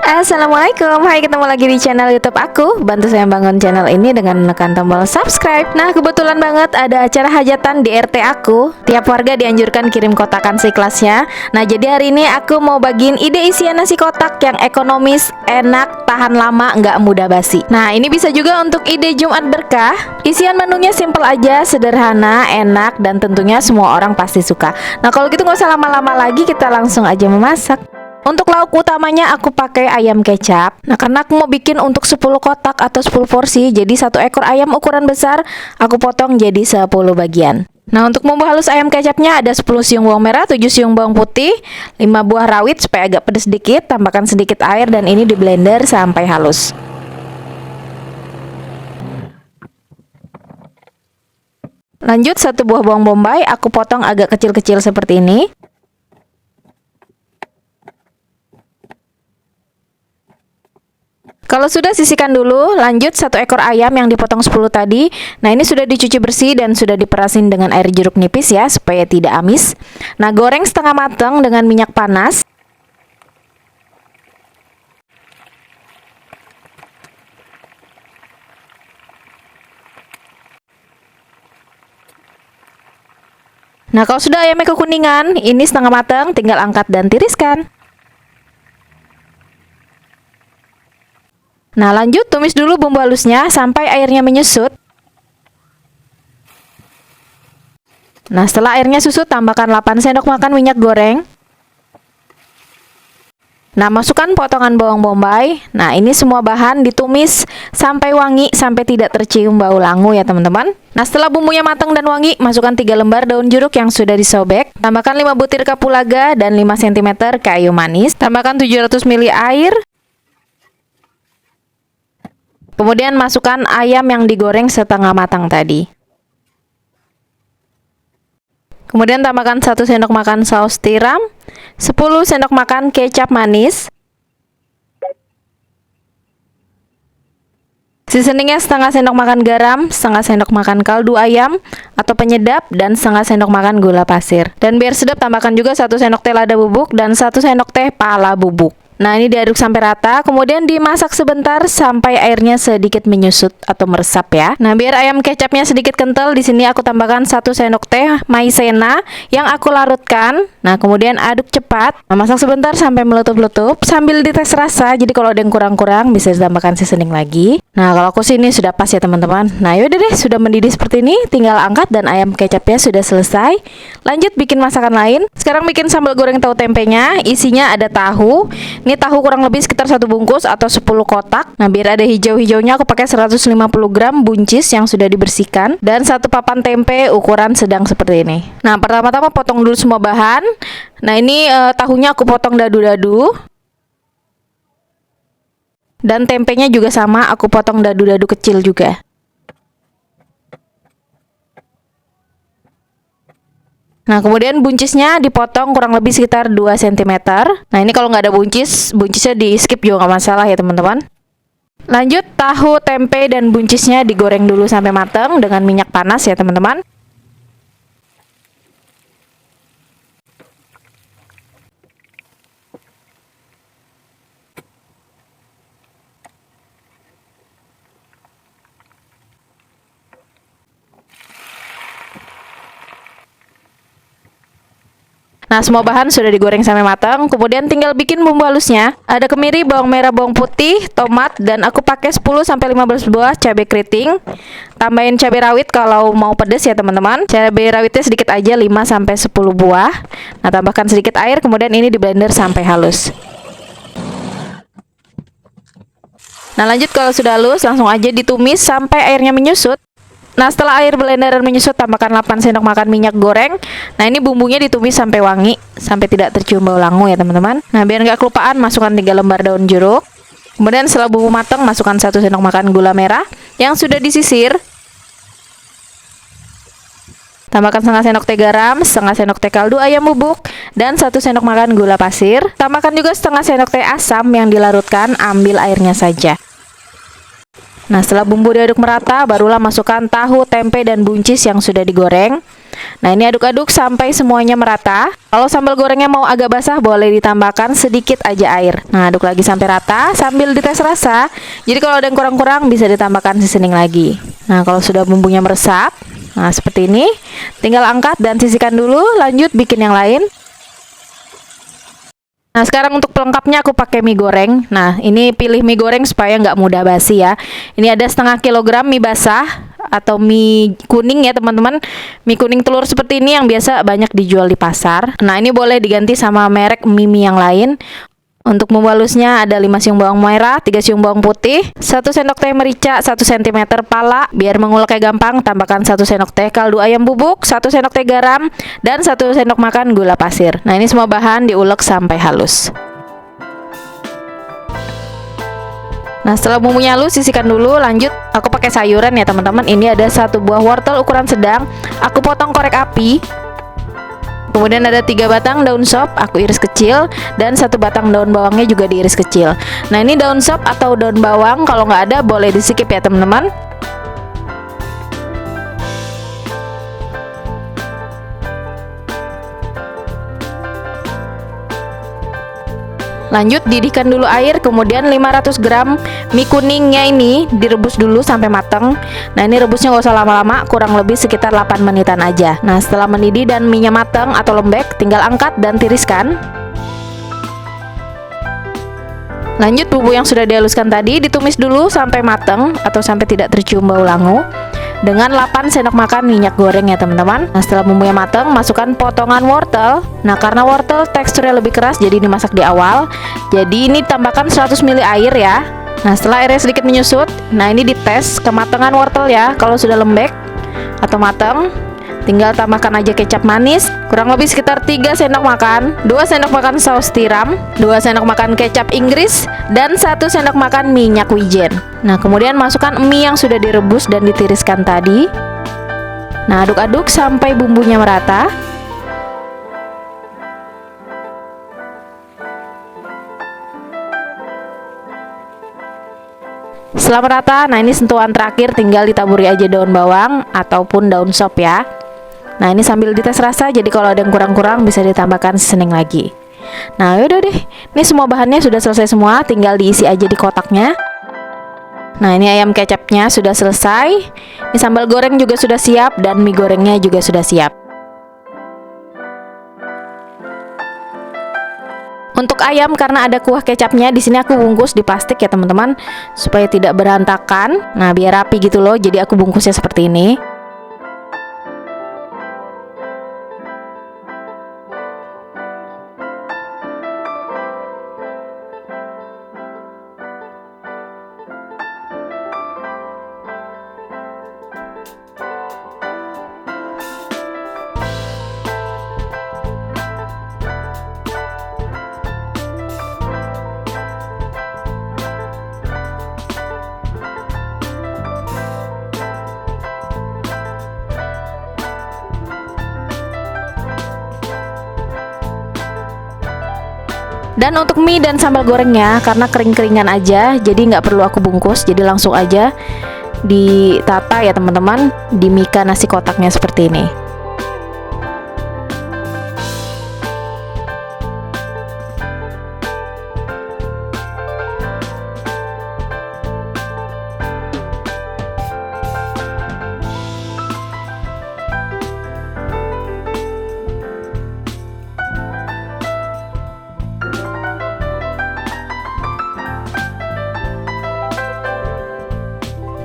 Assalamualaikum, hai, ketemu lagi di channel YouTube aku. Bantu saya bangun channel ini dengan menekan tombol subscribe. Nah, kebetulan banget ada acara hajatan di RT aku. Tiap warga dianjurkan kirim kotakan seikhlasnya. Nah, jadi hari ini aku mau bagiin ide isian nasi kotak yang ekonomis, enak, tahan lama, nggak mudah basi. Nah, ini bisa juga untuk ide Jumat berkah. Isian menunya simple aja, sederhana, enak, dan tentunya semua orang pasti suka. Nah, kalau gitu nggak usah lama-lama lagi, kita langsung aja memasak. Untuk lauk utamanya aku pakai ayam kecap. Nah, karena aku mau bikin untuk 10 kotak atau 10 porsi, jadi satu ekor ayam ukuran besar aku potong jadi 10 bagian. Nah, untuk bumbu halus ayam kecapnya ada 10 siung bawang merah, 7 siung bawang putih, 5 buah rawit supaya agak pedas sedikit, tambahkan sedikit air dan ini di blender sampai halus. Lanjut, 1 buah bawang bombay aku potong agak kecil-kecil seperti ini. Kalau sudah, sisihkan dulu. Lanjut, 1 ekor ayam yang dipotong 10 tadi. Nah, ini sudah dicuci bersih dan sudah diperasin dengan air jeruk nipis ya, supaya tidak amis. Nah, goreng setengah matang dengan minyak panas. Nah, kalau sudah ayamnya kekuningan, ini setengah matang, tinggal angkat dan tiriskan. Nah, lanjut tumis dulu bumbu halusnya sampai airnya menyusut. Nah, setelah airnya susut, tambahkan 8 sendok makan minyak goreng. Nah, masukkan potongan bawang bombay. Nah, ini semua bahan ditumis sampai wangi, sampai tidak tercium bau langu ya teman-teman. Nah, setelah bumbunya matang dan wangi, masukkan 3 lembar daun jeruk yang sudah disobek. Tambahkan 5 butir kapulaga dan 5 cm kayu manis. Tambahkan 700 ml air. Kemudian masukkan ayam yang digoreng setengah matang tadi. Kemudian tambahkan 1 sendok makan saus tiram, 10 sendok makan kecap manis. Seasoningnya setengah sendok makan garam, setengah sendok makan kaldu ayam atau penyedap, dan setengah sendok makan gula pasir. Dan biar sedap, tambahkan juga 1 sendok teh lada bubuk dan 1 sendok teh pala bubuk. Nah, ini diaduk sampai rata, kemudian dimasak sebentar sampai airnya sedikit menyusut atau meresap ya. Nah, biar ayam kecapnya sedikit kental, di sini aku tambahkan 1 sendok teh maizena yang aku larutkan. Nah, kemudian aduk cepat. Nah, masak sebentar sampai meletup-letup sambil dites rasa. Jadi kalau ada yang kurang-kurang bisa ditambahkan seasoning lagi. Nah, kalau aku sini sudah pas ya teman-teman. Nah, yaudah deh, sudah mendidih seperti ini, tinggal angkat dan ayam kecapnya sudah selesai. Lanjut bikin masakan lain. Sekarang bikin sambal goreng tahu tempenya. Isinya ada tahu. Ini tahu kurang lebih sekitar 1 bungkus atau 10 kotak. Nah, biar ada hijau-hijaunya aku pakai 150 gram buncis yang sudah dibersihkan dan 1 papan tempe ukuran sedang seperti ini. Nah, pertama-tama potong dulu semua bahan. Nah, ini tahunya aku potong dadu-dadu. Dan tempenya juga sama, aku potong dadu-dadu kecil juga. Nah, kemudian buncisnya dipotong kurang lebih sekitar 2 cm. Nah, ini kalau nggak ada buncisnya di skip juga nggak masalah ya teman-teman. Lanjut, tahu, tempe, dan buncisnya digoreng dulu sampai matang dengan minyak panas ya teman-teman. Nah, semua bahan sudah digoreng sampai matang. Kemudian tinggal bikin bumbu halusnya. Ada kemiri, bawang merah, bawang putih, tomat, dan aku pakai 10-15 buah cabai keriting. Tambahin cabai rawit kalau mau pedas ya teman-teman. Cabai rawitnya sedikit aja, 5-10 buah. Nah, tambahkan sedikit air, kemudian ini di blender sampai halus. Nah, lanjut kalau sudah halus, langsung aja ditumis sampai airnya menyusut. Nah, setelah air blenderan menyusut, tambahkan 8 sendok makan minyak goreng. Nah, ini bumbunya ditumis sampai wangi, sampai tidak tercium bau langu ya teman-teman. Nah, biar nggak kelupaan, masukkan 3 lembar daun jeruk. Kemudian setelah bumbu matang, masukkan 1 sendok makan gula merah yang sudah disisir. Tambahkan setengah sendok teh garam, setengah sendok teh kaldu ayam bubuk, dan 1 sendok makan gula pasir. Tambahkan juga setengah sendok teh asam yang dilarutkan, ambil airnya saja. Nah, setelah bumbu diaduk merata, barulah masukkan tahu, tempe, dan buncis yang sudah digoreng. Nah, ini aduk-aduk sampai semuanya merata. Kalau sambal gorengnya mau agak basah, boleh ditambahkan sedikit aja air. Nah, aduk lagi sampai rata sambil dites rasa. Jadi kalau ada yang kurang-kurang bisa ditambahkan seasoning lagi. Nah, kalau sudah bumbunya meresap, nah seperti ini, tinggal angkat dan sisihkan dulu, lanjut bikin yang lain. Nah, sekarang untuk pelengkapnya aku pakai mie goreng. Nah, ini pilih mie goreng supaya nggak mudah basi ya. Ini ada setengah kilogram mie basah atau mie kuning ya teman-teman. Mie kuning telur seperti ini yang biasa banyak dijual di pasar. Nah, ini boleh diganti sama merek mie yang lain. Untuk bumbu halusnya ada 5 siung bawang merah, 3 siung bawang putih, 1 sendok teh merica, 1 cm pala. Biar menguleknya gampang, tambahkan 1 sendok teh kaldu ayam bubuk, 1 sendok teh garam, dan 1 sendok makan gula pasir. Nah, ini semua bahan diulek sampai halus. Nah, setelah bumbunya halus, sisihkan dulu. Lanjut, aku pakai sayuran ya teman-teman. Ini ada 1 buah wortel ukuran sedang, aku potong korek api. Kemudian ada 3 batang daun sop, aku iris kecil, dan 1 batang daun bawangnya juga diiris kecil. Nah, ini daun sop atau daun bawang kalau nggak ada boleh di skip ya teman-teman. Lanjut, didihkan dulu air, kemudian 500 gram mie kuningnya ini direbus dulu sampai mateng. Nah, ini rebusnya nggak usah lama-lama, kurang lebih sekitar 8 menitan aja. Nah, setelah mendidih dan mie-nya mateng atau lembek, tinggal angkat dan tiriskan. Lanjut, bumbu yang sudah dihaluskan tadi ditumis dulu sampai mateng atau sampai tidak tercium bau langu dengan 8 sendok makan minyak goreng ya teman-teman. Nah, setelah bumbunya matang, masukkan potongan wortel. Nah, karena wortel teksturnya lebih keras jadi dimasak di awal. Jadi ini tambahkan 100 ml air ya. Nah, setelah airnya sedikit menyusut, nah ini dites kematangan wortel ya. Kalau sudah lembek atau matang, tinggal tambahkan aja kecap manis, kurang lebih sekitar 3 sendok makan, 2 sendok makan saus tiram, 2 sendok makan kecap Inggris, dan 1 sendok makan minyak wijen. Nah, kemudian masukkan mie yang sudah direbus dan ditiriskan tadi. Nah, aduk-aduk sampai bumbunya merata. Setelah merata, nah ini sentuhan terakhir, tinggal ditaburi aja daun bawang ataupun daun sop ya. Nah, ini sambil dites rasa, jadi kalau ada yang kurang-kurang bisa ditambahkan seasoning lagi. Nah, yaudah deh, ini semua bahannya sudah selesai semua, tinggal diisi aja di kotaknya. Nah, ini ayam kecapnya sudah selesai. Ini sambal goreng juga sudah siap dan mie gorengnya juga sudah siap. Untuk ayam, karena ada kuah kecapnya, di sini aku bungkus di plastik ya teman-teman, supaya tidak berantakan. Nah, biar rapi gitu loh, jadi aku bungkusnya seperti ini. Dan untuk mie dan sambal gorengnya, karena kering-keringan aja, jadi nggak perlu aku bungkus, jadi langsung aja ditata ya teman-teman, di mika nasi kotaknya seperti ini.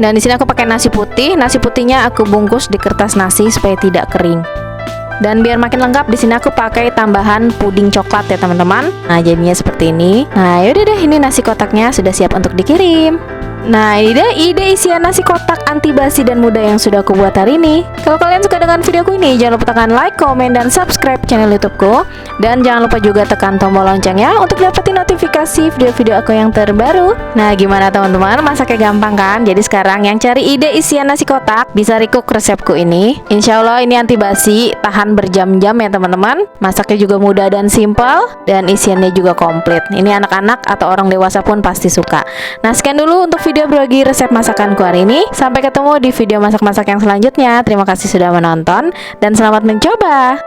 Dan di sini aku pakai nasi putih. Nasi putihnya aku bungkus di kertas nasi supaya tidak kering. Dan biar makin lengkap, di sini aku pakai tambahan puding coklat ya teman-teman. Nah, jadinya seperti ini. Nah, yaudah deh, ini nasi kotaknya sudah siap untuk dikirim. Nah, ini deh ide isian nasi kotak anti basi dan mudah yang sudah aku buat hari ini. Kalau kalian suka dengan videoku ini, jangan lupa tekan like, komen, dan subscribe channel YouTubeku. Dan jangan lupa juga tekan tombol loncengnya untuk dapetin notifikasi video-video aku yang terbaru. Nah, gimana teman-teman? Masaknya gampang kan? Jadi sekarang yang cari ide isian nasi kotak bisa recook resepku ini. Insya Allah ini anti basi, tahan berjam-jam ya teman-teman. Masaknya juga mudah dan simple, dan isiannya juga komplit. Ini anak-anak atau orang dewasa pun pasti suka. Nah, sekian dulu untuk video video berbagi resep masakanku hari ini. Sampai ketemu di video masak-masak yang selanjutnya. Terima kasih sudah menonton dan selamat mencoba.